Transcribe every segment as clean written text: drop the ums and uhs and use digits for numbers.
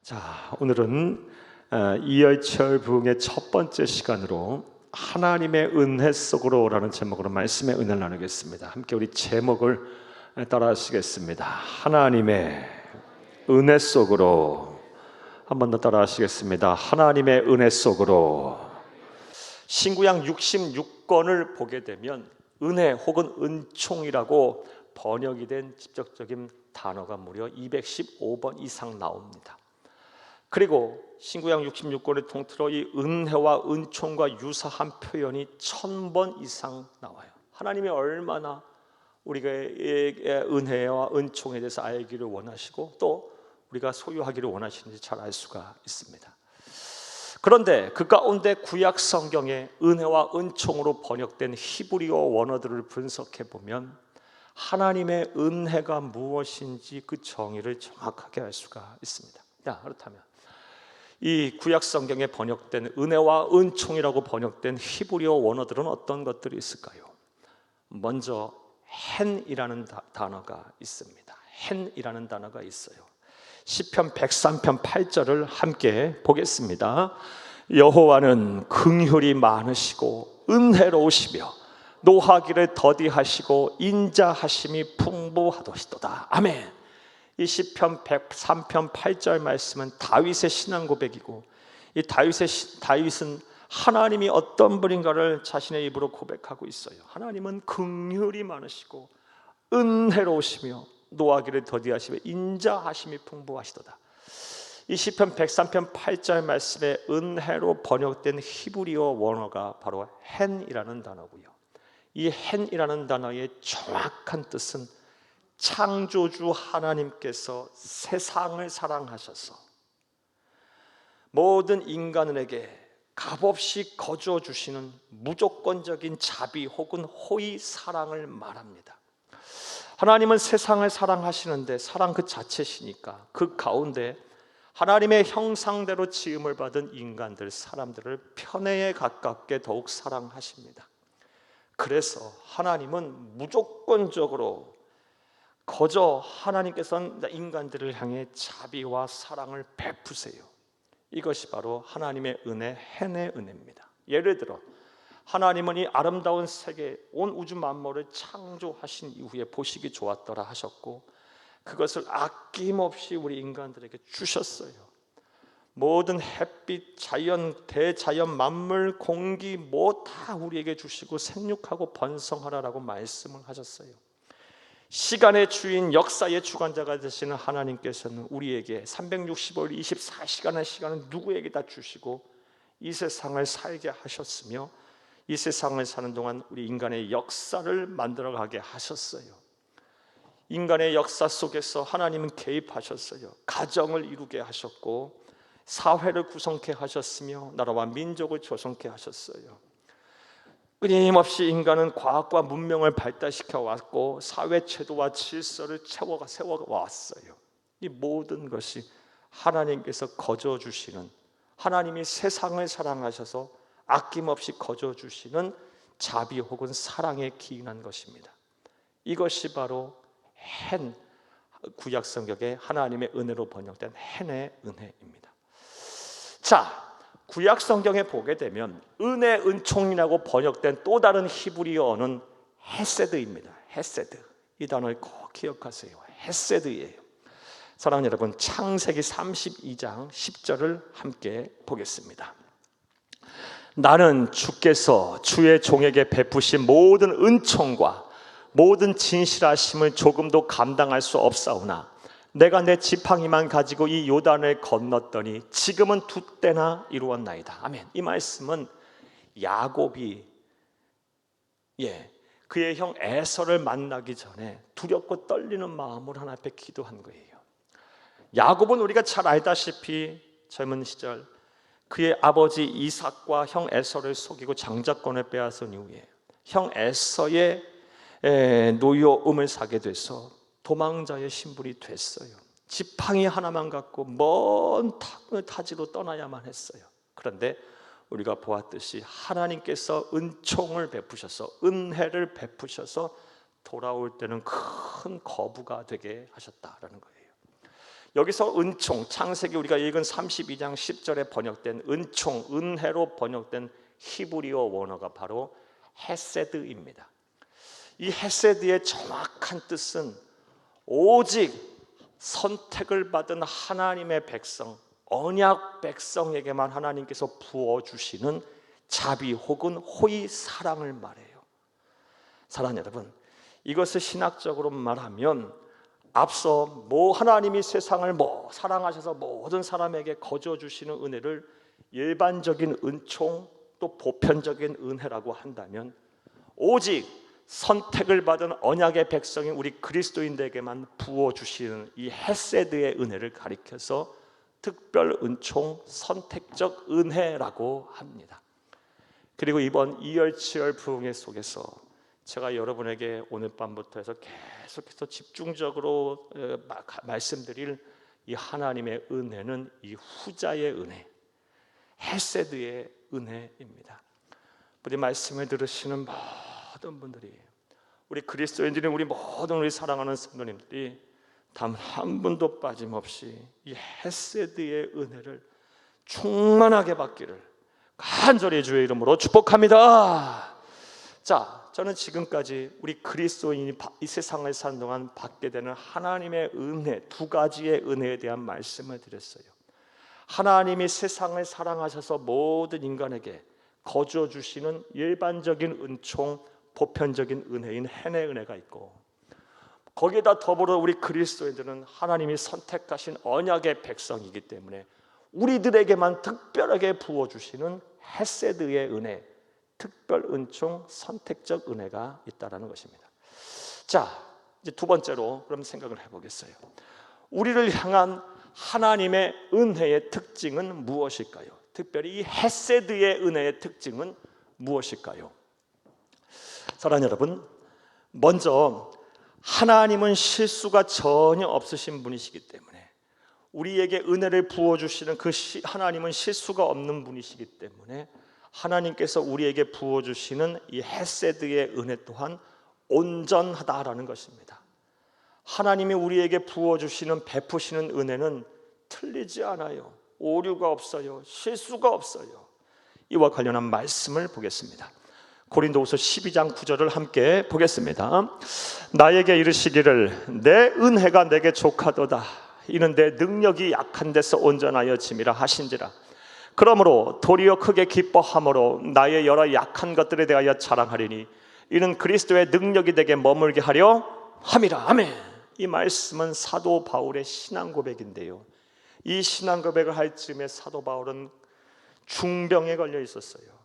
자, 오늘은 이열치열 부흥의 첫 번째 시간으로 하나님의 은혜 속으로라는 제목으로 말씀의 은혜를 나누겠습니다. 함께 우리 제목을 따라 하시겠습니다. 하나님의 은혜 속으로. 한 번 더 따라 하시겠습니다. 하나님의 은혜 속으로. 신구약 66권을 보게 되면 은혜 혹은 은총이라고 번역이 된 직접적인 단어가 무려 215번 이상 나옵니다. 그리고 신구약 66권을 통틀어 이 은혜와 은총과 유사한 표현이 1000번 이상 나와요. 하나님이 얼마나 우리가 은혜와 은총에 대해서 알기를 원하시고 또 우리가 소유하기를 원하시는지 잘 알 수가 있습니다. 그런데 그 가운데 구약 성경에 은혜와 은총으로 번역된 히브리어 원어들을 분석해 보면 하나님의 은혜가 무엇인지 그 정의를 정확하게 알 수가 있습니다. 그렇다면 이 구약 성경에 번역된 은혜와 은총이라고 번역된 히브리어 원어들은 어떤 것들이 있을까요? 먼저 헨이라는 단어가 있습니다. 헨이라는 단어가 있어요. 시편 103편 8절을 함께 보겠습니다. 여호와는 긍휼이 많으시고 은혜로우시며 노하기를 더디하시고 인자하심이 풍부하도시도다. 아멘. 이 시편 103편 8절 말씀은 다윗의 신앙 고백이고, 이 다윗은 하나님이 어떤 분인가를 자신의 입으로 고백하고 있어요. 하나님은 긍휼이 많으시고 은혜로우시며 노하기를 더디하시며 인자하심이 풍부하시도다. 이 시편 103편 8절 말씀에 은혜로 번역된 히브리어 원어가 바로 헨이라는 단어고요. 이 헨이라는 단어의 정확한 뜻은 창조주 하나님께서 세상을 사랑하셔서 모든 인간에게 값없이 거저 주시는 무조건적인 자비 혹은 호의 사랑을 말합니다. 하나님은 세상을 사랑하시는데 사랑 그 자체시니까 그 가운데 하나님의 형상대로 지음을 받은 인간들, 사람들을 편애에 가깝게 더욱 사랑하십니다. 그래서 하나님은 무조건적으로 거저 하나님께서는 인간들을 향해 자비와 사랑을 베푸세요. 이것이 바로 하나님의 은혜, 헨의 은혜입니다. 예를 들어 하나님은 이 아름다운 세계, 온 우주 만물을 창조하신 이후에 보시기 좋았더라 하셨고 그것을 아낌없이 우리 인간들에게 주셨어요. 모든 햇빛, 자연, 대자연, 만물, 공기 뭐 다 우리에게 주시고 생육하고 번성하라라고 말씀을 하셨어요. 시간의 주인, 역사의 주관자가 되시는 하나님께서는 우리에게 365일 24시간의 시간을 누구에게 다 주시고 이 세상을 살게 하셨으며 이 세상을 사는 동안 우리 인간의 역사를 만들어가게 하셨어요. 인간의 역사 속에서 하나님은 개입하셨어요. 가정을 이루게 하셨고 사회를 구성케 하셨으며 나라와 민족을 조성케 하셨어요. 끊임없이 인간은 과학과 문명을 발달시켜 왔고 사회 제도와 질서를 세워왔어요. 이 모든 것이 하나님께서 거저 주시는, 하나님이 세상을 사랑하셔서 아낌없이 거저 주시는 자비 혹은 사랑에 기인한 것입니다. 이것이 바로 헨, 구약 성경의 하나님의 은혜로 번역된 헨의 은혜입니다. 자, 구약 성경에 보게 되면 은혜, 은총이라고 번역된 또 다른 히브리어는 헤세드입니다. 헤세드. 이 단어를 꼭 기억하세요. 헤세드예요. 사랑하는 여러분, 창세기 32장 10절을 함께 보겠습니다. 나는 주께서 주의 종에게 베푸신 모든 은총과 모든 진실하심을 조금도 감당할 수 없사오나 내가 내 지팡이만 가지고 이 요단을 건넜더니 지금은 두 때나 이루었나이다. 아멘. 이 말씀은 야곱이 그의 형 에서를 만나기 전에 두렵고 떨리는 마음으로 하나님 앞에 기도한 거예요. 야곱은 우리가 잘 알다시피 젊은 시절 그의 아버지 이삭과 형 에서를 속이고 장자권을 빼앗은 이후에 형 에서의 노여움을 사게 돼서 도망자의 신분이 됐어요. 지팡이 하나만 갖고 먼 타지로 떠나야만 했어요. 그런데 우리가 보았듯이 하나님께서 은총을 베푸셔서 은혜를 베푸셔서 돌아올 때는 큰 거부가 되게 하셨다라는 거예요. 여기서 은총, 창세기 우리가 읽은 32장 10절에 번역된 은총, 은혜로 번역된 히브리어 원어가 바로 헤세드입니다. 이 헤세드의 정확한 뜻은 오직 선택을 받은 하나님의 백성, 언약 백성에게만 하나님께서 부어주시는 자비 혹은 호의 사랑을 말해요. 사랑하는 여러분, 이것을 신학적으로 말하면 앞서 하나님이 세상을 사랑하셔서 모든 사람에게 거저 주시는 은혜를 일반적인 은총 또 보편적인 은혜라고 한다면, 오직 선택을 받은 언약의 백성인 우리 그리스도인들에게만 부어주시는 이 헤세드의 은혜를 가리켜서 특별 은총, 선택적 은혜라고 합니다. 그리고 이번 이열치열 부흥회 속에서 제가 여러분에게 오늘 밤부터 해서 계속해서 집중적으로 말씀드릴 이 하나님의 은혜는 이 후자의 은혜, 헤세드의 은혜입니다. 우리 말씀을 들으시는 모든 분들이, 우리 그리스도인들이, 우리 사랑하는 성도님들이 단 한 분도 빠짐없이 이 헤세드의 은혜를 충만하게 받기를 간절히 주의 이름으로 축복합니다. 자, 저는 지금까지 우리 그리스도인이 이 세상을 사는 동안 받게 되는 하나님의 은혜, 두 가지의 은혜에 대한 말씀을 드렸어요. 하나님이 세상을 사랑하셔서 모든 인간에게 거저 주시는 일반적인 은총, 보편적인 은혜인 헨의 은혜가 있고, 거기에다 더불어 우리 그리스도인들은 하나님이 선택하신 언약의 백성이기 때문에 우리들에게만 특별하게 부어주시는 헤세드의 은혜, 특별 은총, 선택적 은혜가 있다는 것입니다. 자, 이제 두 번째로 그럼 생각을 해보겠어요. 우리를 향한 하나님의 은혜의 특징은 무엇일까요? 특별히 이 헤세드의 은혜의 특징은 무엇일까요? 사랑하는 여러분, 먼저 하나님은 실수가 전혀 없으신 분이시기 때문에, 우리에게 은혜를 부어주시는 하나님은 실수가 없는 분이시기 때문에 하나님께서 우리에게 부어주시는 이 헤세드의 은혜 또한 온전하다라는 것입니다. 하나님이 우리에게 부어주시는, 베푸시는 은혜는 틀리지 않아요. 오류가 없어요. 실수가 없어요. 이와 관련한 말씀을 보겠습니다. 고린도후서 12장 9절을 함께 보겠습니다. 나에게 이르시기를 내 은혜가 내게 족하도다. 이는 내 능력이 약한 데서 온전하여 짐이라 하신지라. 그러므로 도리어 크게 기뻐함으로 나의 여러 약한 것들에 대하여 자랑하리니 이는 그리스도의 능력이 내게 머물게 하려 함이라. 아멘. 이 말씀은 사도 바울의 신앙 고백인데요, 이 신앙 고백을 할 즈음에 사도 바울은 중병에 걸려 있었어요.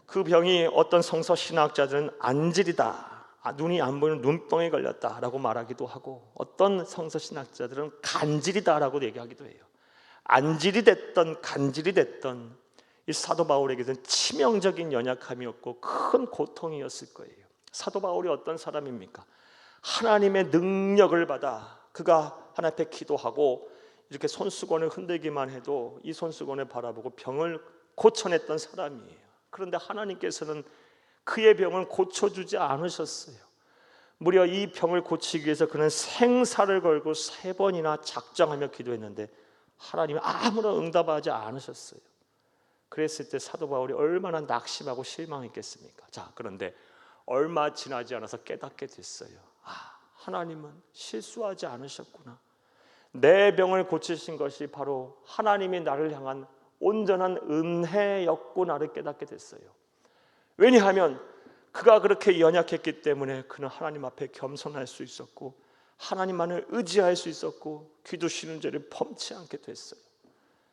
그 병이 어떤 성서 신학자들은 안질이다, 눈이 안 보이는 눈병에 걸렸다라고 말하기도 하고, 어떤 성서 신학자들은 간질이다라고 얘기하기도 해요. 안질이 됐던 간질이 됐던 이 사도 바울에게는 치명적인 연약함이었고 큰 고통이었을 거예요. 사도 바울이 어떤 사람입니까? 하나님의 능력을 받아 그가 하나님 앞에 기도하고 이렇게 손수건을 흔들기만 해도 이 손수건을 바라보고 병을 고쳐냈던 사람이에요. 그런데 하나님께서는 그의 병을 고쳐주지 않으셨어요. 무려 이 병을 고치기 위해서 그는 생사를 걸고 3번이나 작정하며 기도했는데 하나님이 아무런 응답하지 않으셨어요. 그랬을 때 사도 바울이 얼마나 낙심하고 실망했겠습니까? 자, 그런데 얼마 지나지 않아서 깨닫게 됐어요. 하나님은 실수하지 않으셨구나. 내 병을 고치신 것이 바로 하나님이 나를 향한 온전한 은혜였구나를 깨닫게 됐어요. 왜냐하면 그가 그렇게 연약했기 때문에 그는 하나님 앞에 겸손할 수 있었고 하나님만을 의지할 수 있었고 기도시는 죄를 범치 않게 됐어요.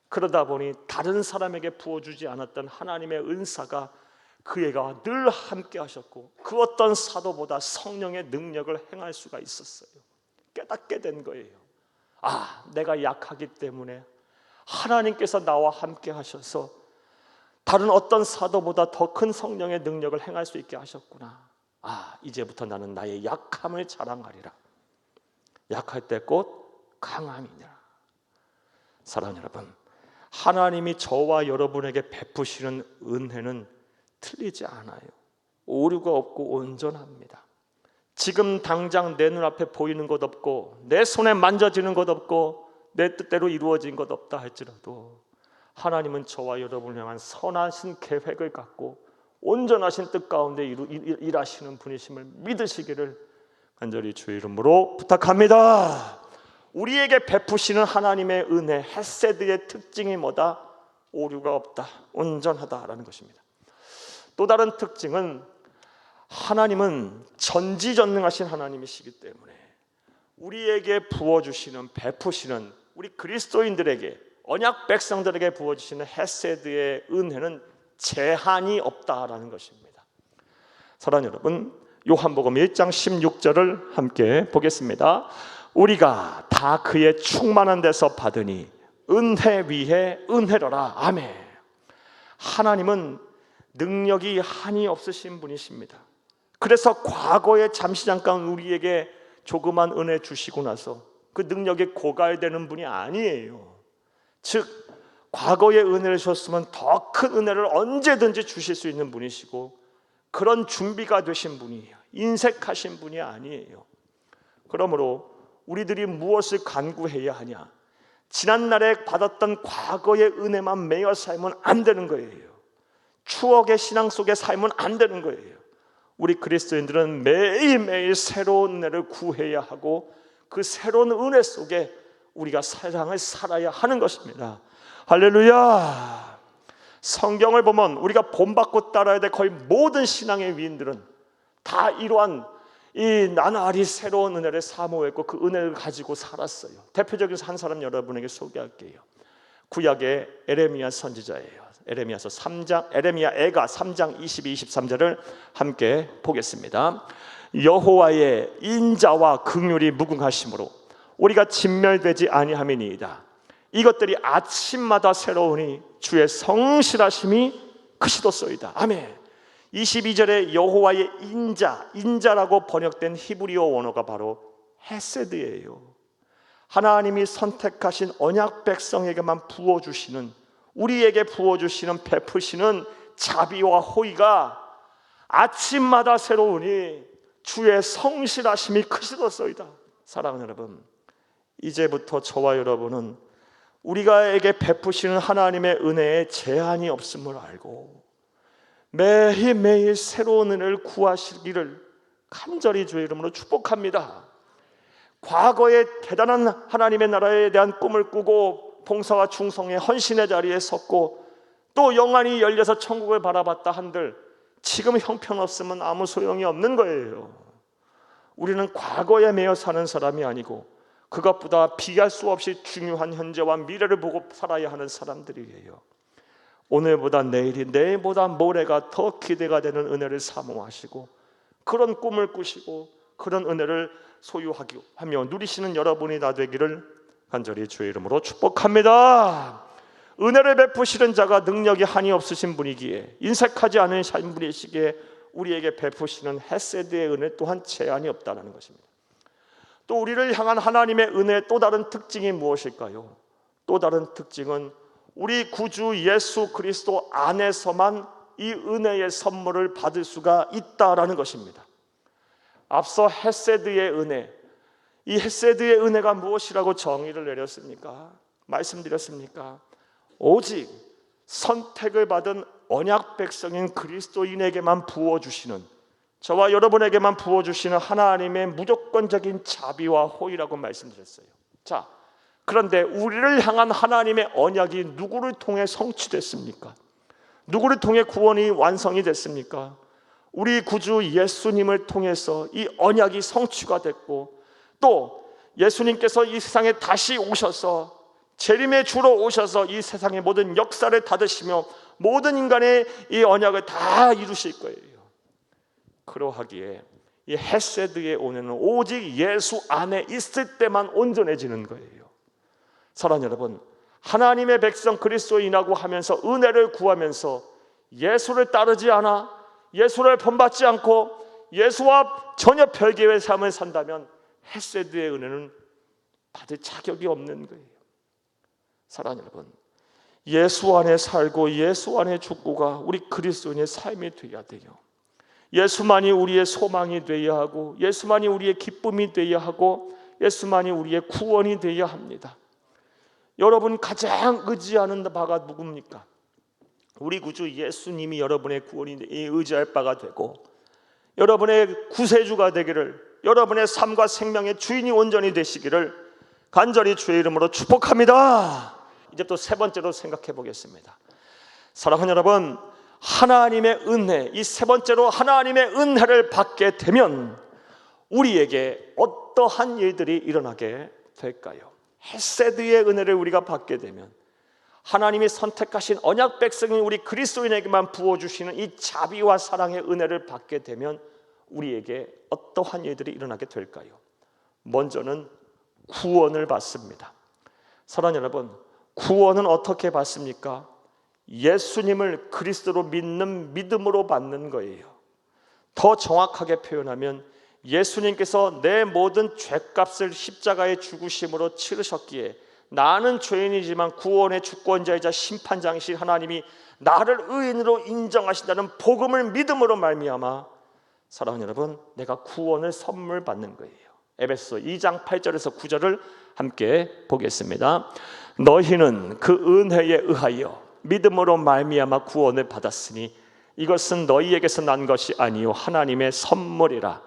그러다 보니 다른 사람에게 부어주지 않았던 하나님의 은사가 그에게 늘 함께 하셨고 그 어떤 사도보다 성령의 능력을 행할 수가 있었어요. 깨닫게 된 거예요. 내가 약하기 때문에 하나님께서 나와 함께 하셔서 다른 어떤 사도보다 더 큰 성령의 능력을 행할 수 있게 하셨구나. 이제부터 나는 나의 약함을 자랑하리라. 약할 때 곧 강함이니라. 사랑하는 여러분, 하나님이 저와 여러분에게 베푸시는 은혜는 틀리지 않아요. 오류가 없고 온전합니다. 지금 당장 내 눈앞에 보이는 것 없고 내 손에 만져지는 것 없고 내 뜻대로 이루어진 것 없다 할지라도 하나님은 저와 여러분을 향한 선하신 계획을 갖고 온전하신 뜻 가운데 일하시는 분이심을 믿으시기를 간절히 주의 이름으로 부탁합니다. 우리에게 베푸시는 하나님의 은혜, 헤세드의 특징이 뭐다? 오류가 없다, 온전하다라는 것입니다. 또 다른 특징은 하나님은 전지전능하신 하나님이시기 때문에 우리에게 부어주시는, 베푸시는, 우리 그리스도인들에게, 언약 백성들에게 부어주시는 헤세드의 은혜는 제한이 없다라는 것입니다. 사랑하는 여러분, 요한복음 1장 16절을 함께 보겠습니다. 우리가 다 그의 충만한 데서 받으니 은혜 위에 은혜로라. 아멘. 하나님은 능력이 한이 없으신 분이십니다. 그래서 과거에 잠시 잠깐 우리에게 조그만 은혜 주시고 나서 그 능력이 고갈되는 분이 아니에요. 즉 과거에 은혜를 주셨으면 더 큰 은혜를 언제든지 주실 수 있는 분이시고 그런 준비가 되신 분이에요. 인색하신 분이 아니에요. 그러므로 우리들이 무엇을 간구해야 하냐? 지난날에 받았던 과거의 은혜만 매여 살면 안 되는 거예요. 추억의 신앙 속에 살면 안 되는 거예요. 우리 그리스도인들은 매일매일 새로운 은혜를 구해야 하고 그 새로운 은혜 속에 우리가 세상을 살아야 하는 것입니다. 할렐루야. 성경을 보면 우리가 본받고 따라야 될 거의 모든 신앙의 위인들은 다 이러한 이 나날이 새로운 은혜를 사모했고 그 은혜를 가지고 살았어요. 대표적인 한 사람 여러분에게 소개할게요. 구약의 에레미야 선지자예요. 에레미야서 3장, 에레미야애가 3장 22, 23절을 함께 보겠습니다. 여호와의 인자와 긍휼이 무궁하심으로 우리가 진멸되지 아니함이니이다. 이것들이 아침마다 새로우니 주의 성실하심이 크시도소이다. 아멘. 22절에 여호와의 인자라고 번역된 히브리어 원어가 바로 헤세드예요. 하나님이 선택하신 언약 백성에게만 부어주시는, 우리에게 부어주시는, 베푸시는 자비와 호의가 아침마다 새로우니 주의 성실하심이 크시도소이다. 사랑하는 여러분, 이제부터 저와 여러분은 우리가에게 베푸시는 하나님의 은혜에 제한이 없음을 알고 매일매일 새로운 은혜를 구하시기를 간절히 주의 이름으로 축복합니다. 과거에 대단한 하나님의 나라에 대한 꿈을 꾸고 봉사와 충성의 헌신의 자리에 섰고 또 영안이 열려서 천국을 바라봤다 한들 지금 형편없으면 아무 소용이 없는 거예요. 우리는 과거에 매여 사는 사람이 아니고 그것보다 비할 수 없이 중요한 현재와 미래를 보고 살아야 하는 사람들이에요. 오늘보다 내일이, 내일보다 모레가 더 기대가 되는 은혜를 사모하시고 그런 꿈을 꾸시고 그런 은혜를 소유하며 누리시는 여러분이 다 되기를 간절히 주의 이름으로 축복합니다. 은혜를 베푸시는 자가 능력이 한이 없으신 분이기에 인색하지 않은 분이시기에 우리에게 베푸시는 헤세드의 은혜 또한 제한이 없다는 것입니다. 또 우리를 향한 하나님의 은혜의 또 다른 특징이 무엇일까요? 또 다른 특징은 우리 구주 예수 그리스도 안에서만 이 은혜의 선물을 받을 수가 있다라는 것입니다. 앞서 헤세드의 은혜, 이 헤세드의 은혜가 무엇이라고 정의를 내렸습니까? 말씀드렸습니까? 오직 선택을 받은 언약 백성인 그리스도인에게만 부어주시는, 저와 여러분에게만 부어주시는 하나님의 무조건적인 자비와 호의라고 말씀드렸어요. 자, 그런데 우리를 향한 하나님의 언약이 누구를 통해 성취됐습니까? 누구를 통해 구원이 완성이 됐습니까? 우리 구주 예수님을 통해서 이 언약이 성취가 됐고 또 예수님께서 이 세상에 다시 오셔서 재림의 주로 오셔서 이 세상의 모든 역사를 닫으시며 모든 인간의 이 언약을 다 이루실 거예요. 그러하기에 이 헤세드의 은혜는 오직 예수 안에 있을 때만 온전해지는 거예요. 사랑하는 여러분, 하나님의 백성 그리스도인이라고 하면서 은혜를 구하면서 예수를 따르지 않아 예수를 본받지 않고 예수와 전혀 별개의 삶을 산다면 헤세드의 은혜는 받을 자격이 없는 거예요. 사랑하는 여러분, 예수 안에 살고 예수 안에 죽고가 우리 그리스도인의 삶이 되어야 돼요. 예수만이 우리의 소망이 되어야 하고 예수만이 우리의 기쁨이 되어야 하고 예수만이 우리의 구원이 되어야 합니다. 여러분 가장 의지하는 바가 누굽니까? 우리 구주 예수님이 여러분의 구원이 의지할 바가 되고 여러분의 구세주가 되기를, 여러분의 삶과 생명의 주인이 온전히 되시기를 간절히 주의 이름으로 축복합니다. 이제 또 세 번째로 생각해 보겠습니다. 사랑하는 여러분, 하나님의 은혜, 이 세 번째로 하나님의 은혜를 받게 되면 우리에게 어떠한 일들이 일어나게 될까요? 헤세드의 은혜를 우리가 받게 되면, 하나님이 선택하신 언약 백성인 우리 그리스도인에게만 부어주시는 이 자비와 사랑의 은혜를 받게 되면 우리에게 어떠한 일들이 일어나게 될까요? 먼저는 구원을 받습니다. 사랑하는 여러분, 구원은 어떻게 받습니까? 예수님을 그리스도로 믿는 믿음으로 받는 거예요. 더 정확하게 표현하면 예수님께서 내 모든 죄값을 십자가의 죽으심으로 치르셨기에 나는 죄인이지만 구원의 주권자이자 심판장이신 하나님이 나를 의인으로 인정하신다는 복음을 믿음으로 말미암아, 사랑하는 여러분, 내가 구원을 선물 받는 거예요. 에베소 2장 8절에서 9절을 함께 보겠습니다. 너희는 그 은혜에 의하여 믿음으로 말미암아 구원을 받았으니 이것은 너희에게서 난 것이 아니요 하나님의 선물이라.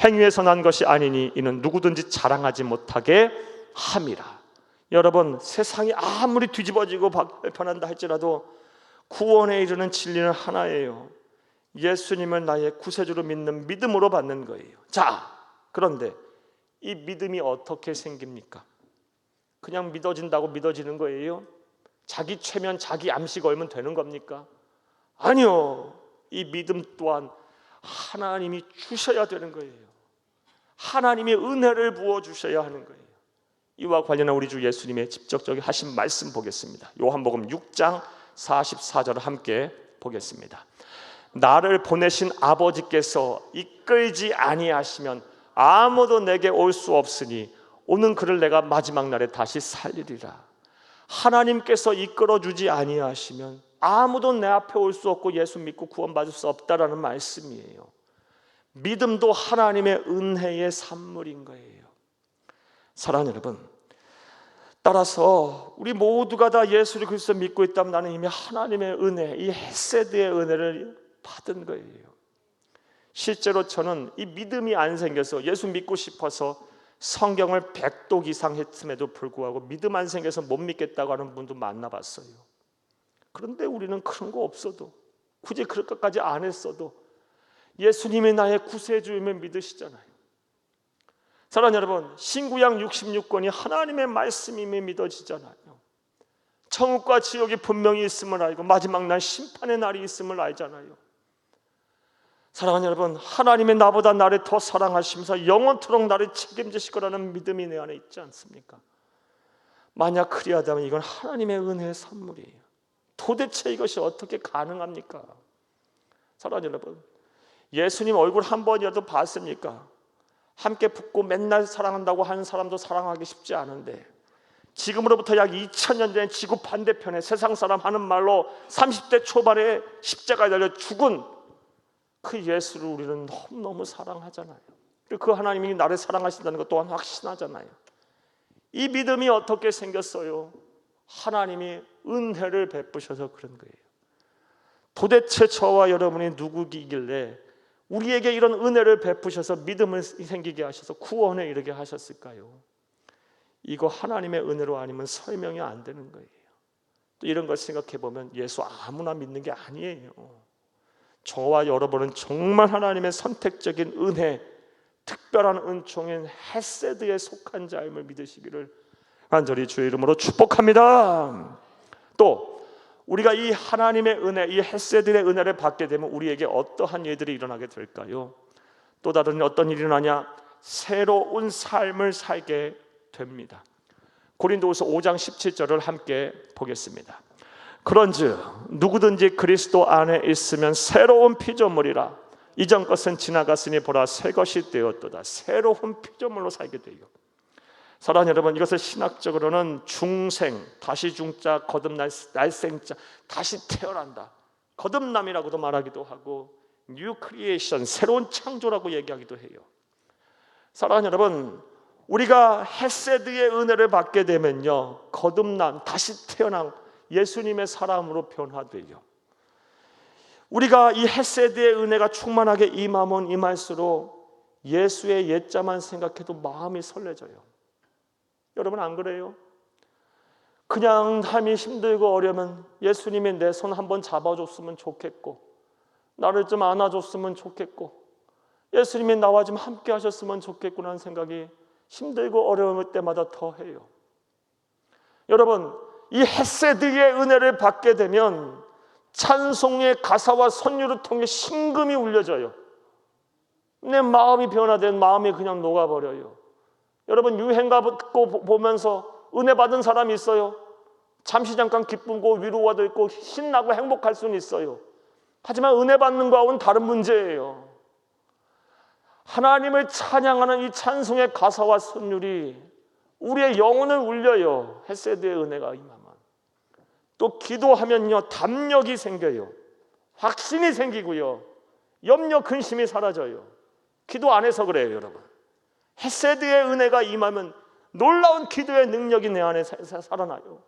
행위에서 난 것이 아니니 이는 누구든지 자랑하지 못하게 함이라. 여러분, 세상이 아무리 뒤집어지고 변한다 할지라도 구원에 이르는 진리는 하나예요. 예수님을 나의 구세주로 믿는 믿음으로 받는 거예요. 자, 그런데 이 믿음이 어떻게 생깁니까? 그냥 믿어진다고 믿어지는 거예요? 자기 최면 자기 암시 걸면 되는 겁니까? 아니요. 이 믿음 또한 하나님이 주셔야 되는 거예요. 하나님의 은혜를 부어주셔야 하는 거예요. 이와 관련한 우리 주 예수님의 직접적인 하신 말씀 보겠습니다. 요한복음 6장 44절을 함께 보겠습니다. 나를 보내신 아버지께서 이끌지 아니하시면 아무도 내게 올 수 없으니 오는 그를 내가 마지막 날에 다시 살리리라. 하나님께서 이끌어주지 아니하시면 아무도 내 앞에 올 수 없고 예수 믿고 구원받을 수 없다라는 말씀이에요. 믿음도 하나님의 은혜의 산물인 거예요. 사랑하는 여러분, 따라서 우리 모두가 다 예수를 그리스도 믿고 있다면 나는 이미 하나님의 은혜, 이 헤세드의 은혜를 받은 거예요. 실제로 저는 이 믿음이 안 생겨서 예수 믿고 싶어서 성경을 100독 이상 했음에도 불구하고 믿음 안 생겨서 못 믿겠다고 하는 분도 만나봤어요. 그런데 우리는 그런 거 없어도, 굳이 그럴 것까지 안 했어도 예수님이 나의 구세주임을 믿으시잖아요. 사랑하는 여러분, 신구약 66권이 하나님의 말씀임이 믿어지잖아요. 천국과 지옥이 분명히 있음을 알고 마지막 날 심판의 날이 있음을 알잖아요. 사랑하는 여러분, 하나님이 나보다 나를 더 사랑하시면서 영원토록 나를 책임지실 거라는 믿음이 내 안에 있지 않습니까? 만약 그리하다면 이건 하나님의 은혜의 선물이에요. 도대체 이것이 어떻게 가능합니까? 사랑하는 여러분, 예수님 얼굴 한 번이라도 봤습니까? 함께 붙고 맨날 사랑한다고 하는 사람도 사랑하기 쉽지 않은데, 지금으로부터 약 2000년 전 지구 반대편에 세상 사람 하는 말로 30대 초반에 십자가에 달려 죽은 그 예수를 우리는 너무너무 사랑하잖아요. 그리고 그 하나님이 나를 사랑하신다는 것 또한 확신하잖아요. 이 믿음이 어떻게 생겼어요? 하나님이 은혜를 베푸셔서 그런 거예요. 도대체 저와 여러분이 누구이길래 우리에게 이런 은혜를 베푸셔서 믿음을 생기게 하셔서 구원에 이르게 하셨을까요? 이거 하나님의 은혜로 아니면 설명이 안 되는 거예요. 또 이런 걸 생각해 보면 예수 아무나 믿는 게 아니에요. 저와 여러분은 정말 하나님의 선택적인 은혜, 특별한 은총인 헤세드에 속한 자임을 믿으시기를 간절히 주의 이름으로 축복합니다. 또 우리가 이 하나님의 은혜, 이 헤세드의 은혜를 받게 되면 우리에게 어떠한 일들이 일어나게 될까요? 또 다른 어떤 일이 일어나냐? 새로운 삶을 살게 됩니다. 고린도후서 5장 17절을 함께 보겠습니다. 그런즉 누구든지 그리스도 안에 있으면 새로운 피조물이라. 이전 것은 지나갔으니 보라 새 것이 되었도다. 새로운 피조물로 살게 돼요. 사랑하는 여러분, 이것을 신학적으로는 중생, 다시 중자, 거듭날 날생자, 다시 태어난다, 거듭남이라고도 말하기도 하고 뉴 크리에이션, 새로운 창조라고 얘기하기도 해요. 사랑하는 여러분, 우리가 헤세드의 은혜를 받게 되면요, 거듭난 다시 태어난 예수님의 사람으로 변화돼요. 우리가 이 헤세드의 은혜가 충만하게 임하면 임할수록 예수의 옛자만 생각해도 마음이 설레져요. 여러분 안 그래요? 그냥 삶이 힘들고 어려면 예수님이 내 손 한번 잡아줬으면 좋겠고, 나를 좀 안아줬으면 좋겠고, 예수님이 나와 좀 함께 하셨으면 좋겠구나 하는 생각이 힘들고 어려울 때마다 더 해요. 여러분, 이 헤세드의 은혜를 받게 되면 찬송의 가사와 선율을 통해 신금이 울려져요. 내 마음이 변화된 마음이 그냥 녹아버려요. 여러분, 유행가 듣고 보면서 은혜 받은 사람이 있어요. 잠시 잠깐 기쁘고 위로가 있고 신나고 행복할 수는 있어요. 하지만 은혜 받는 거하고는 다른 문제예요. 하나님을 찬양하는 이 찬송의 가사와 선율이 우리의 영혼을 울려요. 헤세드의 은혜가 임하면. 또 기도하면요, 담력이 생겨요. 확신이 생기고요, 염려 근심이 사라져요. 기도 안 해서 그래요. 여러분, 헤세드의 은혜가 임하면 놀라운 기도의 능력이 내 안에 살아나요.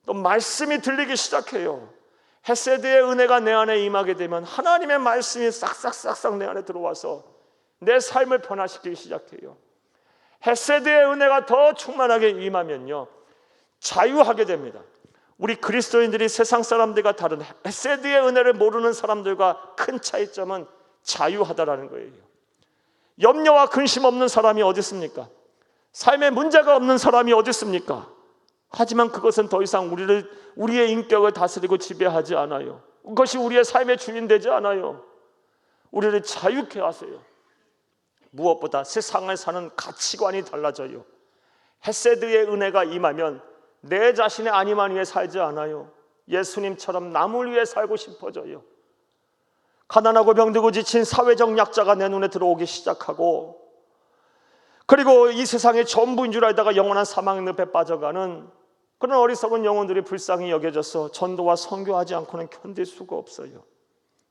또 말씀이 들리기 시작해요. 헤세드의 은혜가 내 안에 임하게 되면 하나님의 말씀이 싹싹싹싹 내 안에 들어와서 내 삶을 변화시키기 시작해요. 헤세드의 은혜가 더 충만하게 임하면요, 자유하게 됩니다. 우리 그리스도인들이 세상 사람들과 다른 헤세드의 은혜를 모르는 사람들과 큰 차이점은 자유하다라는 거예요. 염려와 근심 없는 사람이 어디 있습니까? 삶에 문제가 없는 사람이 어디 있습니까? 하지만 그것은 더 이상 우리의 인격을 다스리고 지배하지 않아요. 그것이 우리의 삶의 주인 되지 않아요. 우리를 자유케 하세요. 무엇보다 세상을 사는 가치관이 달라져요. 헤세드의 은혜가 임하면 내 자신의 안위만 위해 살지 않아요. 예수님처럼 남을 위해 살고 싶어져요. 가난하고 병들고 지친 사회적 약자가 내 눈에 들어오기 시작하고, 그리고 이 세상의 전부인 줄 알다가 영원한 사망의 늪에 빠져가는 그런 어리석은 영혼들이 불쌍히 여겨져서 전도와 선교하지 않고는 견딜 수가 없어요.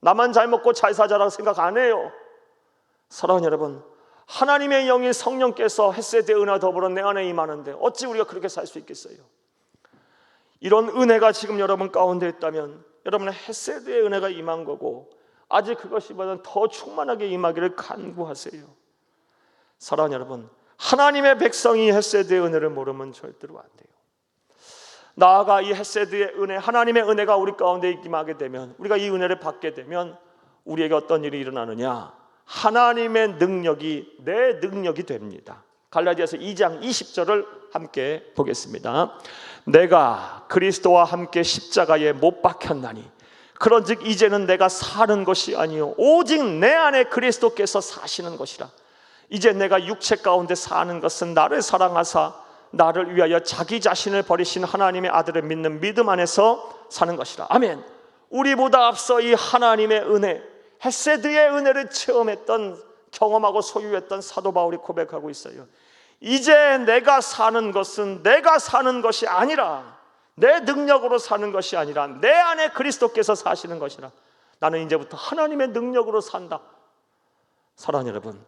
나만 잘 먹고 잘 살자라고 생각 안 해요. 사랑하는 여러분, 하나님의 영이 성령께서 헤세드의 은혜와 더불어 내 안에 임하는데 어찌 우리가 그렇게 살 수 있겠어요? 이런 은혜가 지금 여러분 가운데 있다면 여러분의 헤세드의 은혜가 임한 거고, 아직 그것이보다 더 충만하게 임하기를 간구하세요. 사랑하는 여러분, 하나님의 백성이 헤세드의 은혜를 모르면 절대로 안 돼요. 나아가 이 헤세드의 은혜, 하나님의 은혜가 우리 가운데 임하게 되면, 우리가 이 은혜를 받게 되면 우리에게 어떤 일이 일어나느냐? 하나님의 능력이 내 능력이 됩니다. 갈라디아서 2장 20절을 함께 보겠습니다. 내가 그리스도와 함께 십자가에 못 박혔나니 그런즉 이제는 내가 사는 것이 아니요 오직 내 안에 그리스도께서 사시는 것이라. 이제 내가 육체 가운데 사는 것은 나를 사랑하사 나를 위하여 자기 자신을 버리신 하나님의 아들을 믿는 믿음 안에서 사는 것이라. 아멘. 우리보다 앞서 이 하나님의 은혜, 헤세드의 은혜를 체험했던, 경험하고 소유했던 사도 바울이 고백하고 있어요. 이제 내가 사는 것은 내가 사는 것이 아니라, 내 능력으로 사는 것이 아니라 내 안에 그리스도께서 사시는 것이라. 나는 이제부터 하나님의 능력으로 산다. 사랑하는 여러분,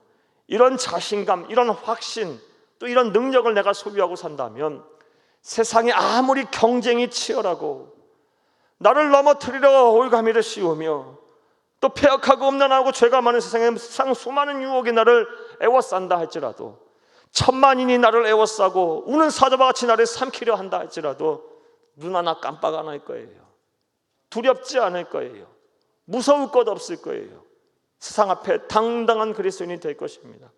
이런 자신감, 이런 확신, 또 이런 능력을 내가 소유하고 산다면 세상에 아무리 경쟁이 치열하고 나를 넘어뜨리려 올가미를 씌우며 또 폐역하고 음란하고 죄가 많은 세상에 수많은 유혹이 나를 애워싼다 할지라도, 천만인이 나를 애워싸고 우는 사자와 같이 나를 삼키려 한다 할지라도 눈 하나 깜빡 안 할 거예요. 두렵지 않을 거예요. 무서울 것 없을 거예요. 세상 앞에 당당한 그리스도인이 될 것입니다.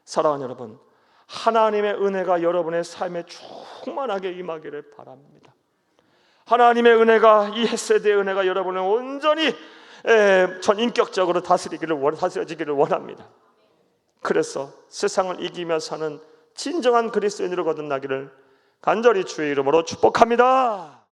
사랑하는 여러분, 하나님의 은혜가 여러분의 삶에 충만하게 임하기를 바랍니다. 하나님의 은혜가, 이 헤세드의 은혜가 여러분을 온전히 전인격적으로 다스려지기를 원합니다. 그래서 세상을 이기며 사는 진정한 그리스도인으로 거듭나기를 간절히 주의 이름으로 축복합니다.